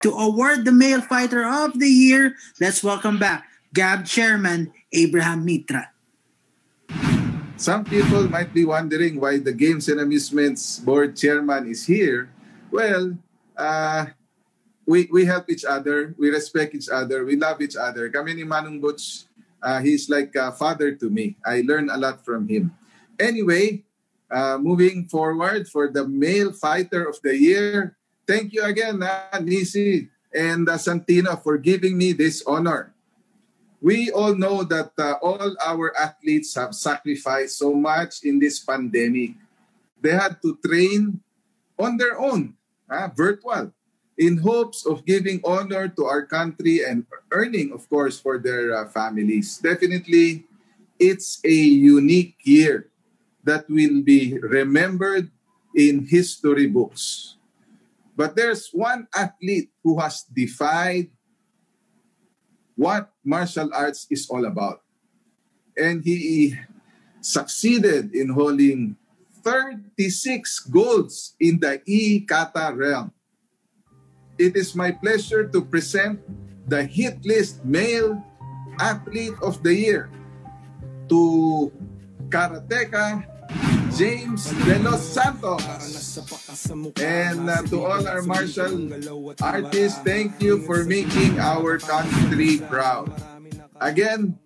to award the Male Fighter of the Year. Let's welcome back GAB Chairman Abraham Mitra. Some people might be wondering why the Games and Amusements Board Chairman is here. Well, we help each other, we respect each other, we love each other. Kami ni Manong Butch, he's like a father to me. I learn a lot from him. Anyway, moving forward for the Male Fighter of the Year, thank you again, Nisi and Santino, for giving me this honor. We all know that all our athletes have sacrificed so much in this pandemic. They had to train on their own, virtual, in hopes of giving honor to our country and earning, of course, for their families. Definitely, it's a unique year that will be remembered in history books. But there's one athlete who has defied what martial arts is all about. And he succeeded in holding 36 golds in the kata realm. It is my pleasure to present the Hit List Male Athlete of the Year to karateka James Delos Santos. And to all our martial artists, thank you for making our country proud. Again,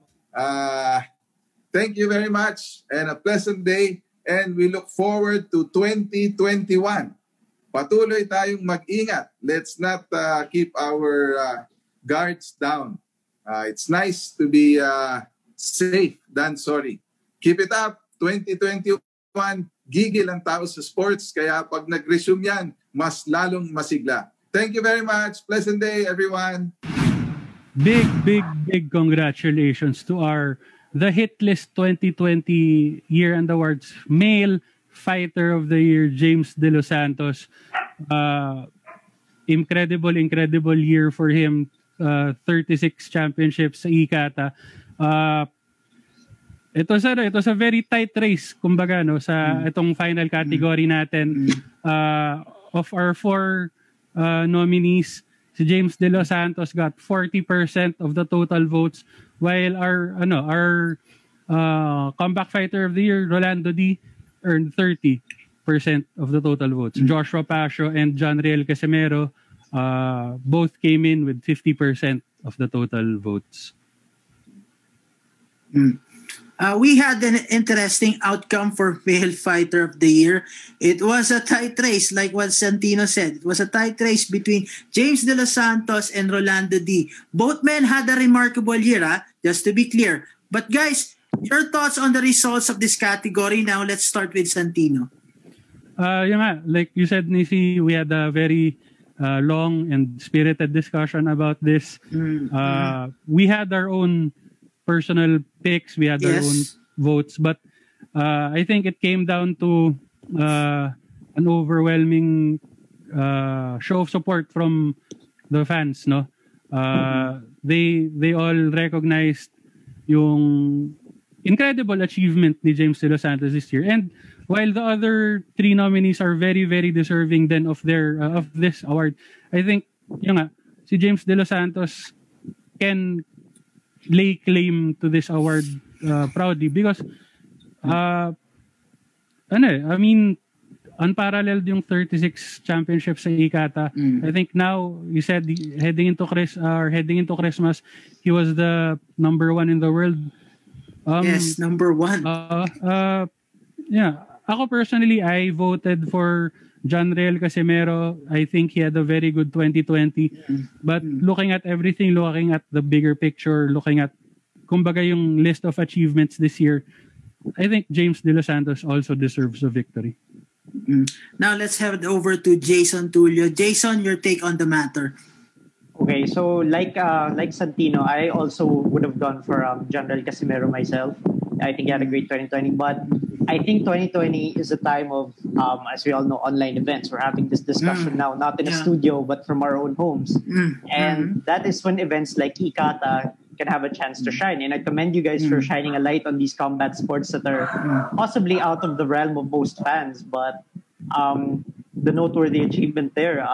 thank you very much and a pleasant day, and we look forward to 2021. Patuloy tayong mag-ingat. Let's not keep our guards down. It's nice to be safe than sorry. Keep it up, 2021. Gigil ang tao sa sports, kaya pag nag-resume yan, mas lalong masigla. Thank you very much. Pleasant day, everyone. Big congratulations to the Hit List 2020 Year and Awards Male Fighter of the Year, James Delos Santos. Incredible year for him. 36 championships sa IKATA. It was a very tight race, kumbaga, no, sa itong final category natin. Of our 4 nominees, si James Delos Santos got 40% of the total votes, while our comeback fighter of the year, Rolando D, earned 30% of the total votes. Joshua Pasio and John Riel Casimero both came in with 50% of the total votes. We had an interesting outcome for Male Fighter of the Year. It was a tight race, like what Santino said. It was a tight race between James De Los Santos and Rolando D. Both men had a remarkable year, just to be clear. But guys, your thoughts on the results of this category. Now let's start with Santino. Like you said, Nisi, we had a very long and spirited discussion about this. We had our own personal picks, we had our own votes, but I think it came down to an overwhelming show of support from the fans, no? They all recognized yung incredible achievement ni James De Los Santos this year, and while the other 3 nominees are very deserving then of this award, I think si James De Los Santos can lay claim to this award proudly because unparalleled yung 36 championships sa IKATA. I think now, you said heading into Christmas, he was the number 1 in the world. Yes, number 1. Ako personally, I voted for John Riel Casimero. I think he had a very good 2020. But looking at everything, looking at the bigger picture, looking at kumbaga yung list of achievements this year, I think James De Los Santos also deserves a victory. Now let's head over to Jason Tulio. Jason, your take on the matter. Okay, so like Santino, I also would have gone for John Riel Casimero myself. I think he had a great 2020, but I think 2020 is a time of, as we all know, online events. We're having this discussion now, not in a studio, but from our own homes. And that is when events like IKATA can have a chance to shine. And I commend you guys for shining a light on these combat sports that are possibly out of the realm of most fans. But the noteworthy achievement there.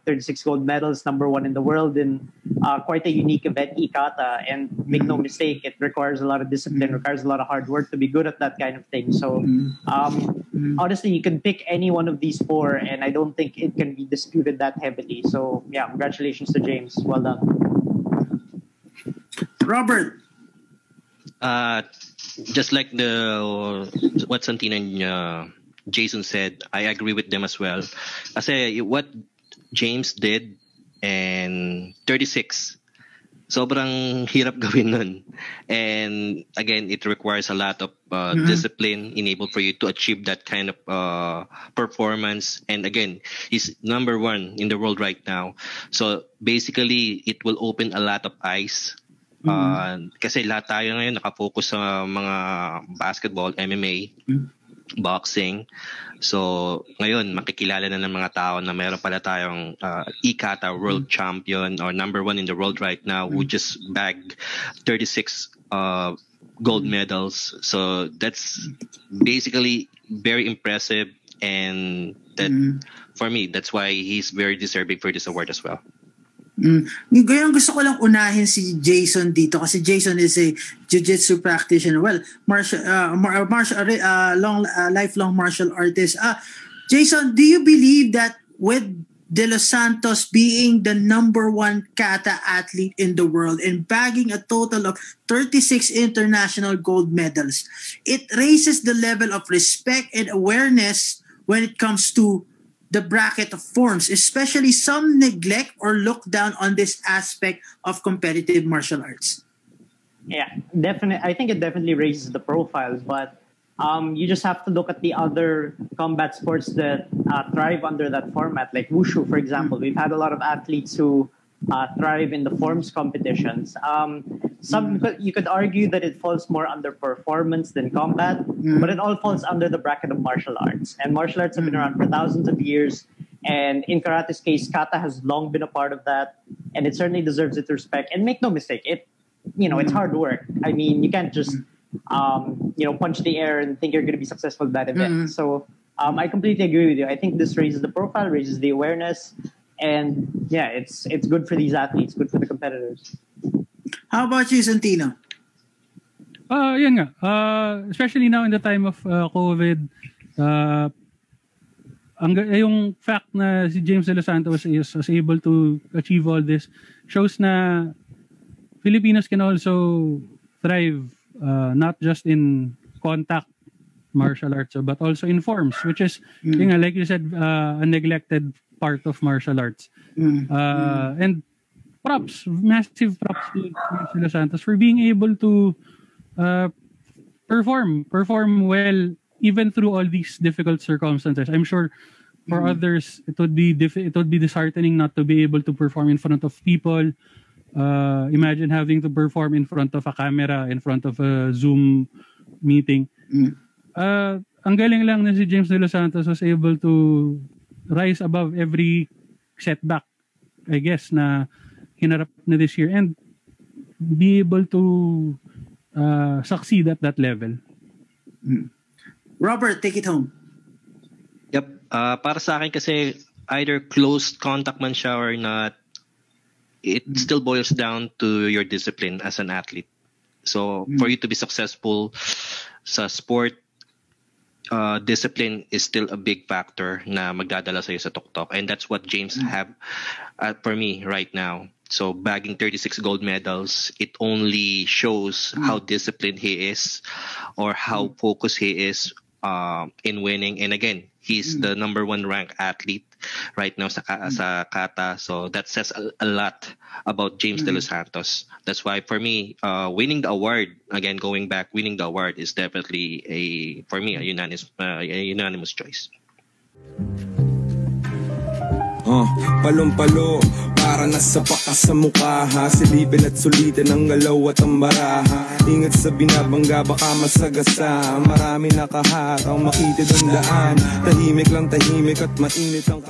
36 gold medals, number one in the world in quite a unique event, Ikata. And make no mistake, it requires a lot of discipline, requires a lot of hard work to be good at that kind of thing. So honestly, you can pick any one of these four, and I don't think it can be disputed that heavily. So yeah, congratulations to James. Well done. Robert. Just like what Santino and Jason said, I agree with them as well. Kasi what James did and 36, sobrang hirap gawin nun. And again, it requires a lot of discipline enabled for you to achieve that kind of performance. And again, he's number one in the world right now. So basically, it will open a lot of eyes. Kasi lahat tayo ngayon nakafocus sa mga basketball, MMA, boxing. So ngayon makikilala na ng mga tao na mayroon pala tayong Ikata world champion or number one in the world right now who just bagged 36 gold medals. So that's basically very impressive, and that for me, that's why he's very deserving for this award as well. Ngayon gusto ko lang unahin si Jason dito kasi Jason is a jiu-jitsu practitioner. Well, lifelong martial artist. Jason, do you believe that with Delos Santos being the number one kata athlete in the world and bagging a total of 36 international gold medals, it raises the level of respect and awareness when it comes to the bracket of forms, especially some neglect or look down on this aspect of competitive martial arts? Yeah, definitely. I think it definitely raises the profiles, but you just have to look at the other combat sports that thrive under that format, like wushu, for example. We've had a lot of athletes who thrive in the forms competitions. You could argue that it falls more under performance than combat, but it all falls under the bracket of martial arts. And martial arts have been around for thousands of years. And in karate's case, kata has long been a part of that, and it certainly deserves its respect. And make no mistake, it's hard work. I mean, you can't just punch the air and think you're going to be successful at that event. So I completely agree with you. I think this raises the profile, raises the awareness. And yeah, it's good for these athletes, good for the competitors. How about you, Santino? Yan nga. Especially now in the time of COVID, yung fact na si James Delos Santos was able to achieve all this shows na Filipinos can also thrive not just in contact martial arts but also in forms, which is, like you said, a neglected part of martial arts. And massive props to Delos Santos for being able to perform well even through all these difficult circumstances. I'm sure for others it would be disheartening not to be able to perform in front of people. Imagine having to perform in front of a camera, in front of a Zoom meeting. Ang galing lang na si James Delos Santos was able to rise above every setback, I guess, na hinarap na this year and be able to succeed at that level. Robert, take it home. Yep. Para sa akin kasi either close contact man siya or not, it still boils down to your discipline as an athlete. So for you to be successful sa sport, discipline is still a big factor na magdadala sa'yo sa tuktok. And that's what James have for me right now. So bagging 36 gold medals, it only shows how disciplined he is or how focused he is in winning. And again, he's the number one ranked athlete right now sa kata. So that says a lot about James Delos Santos. That's why for me, winning the award, again, going back, winning the award is definitely a unanimous choice. Palong-palo, para nasa baka sa mukha ha. Silipin at sulitin ang galaw at ang baraha. Ingat sa binabangga baka masagasa. Marami nakaharang makitid ang daan. Tahimik lang tahimik at mainit ang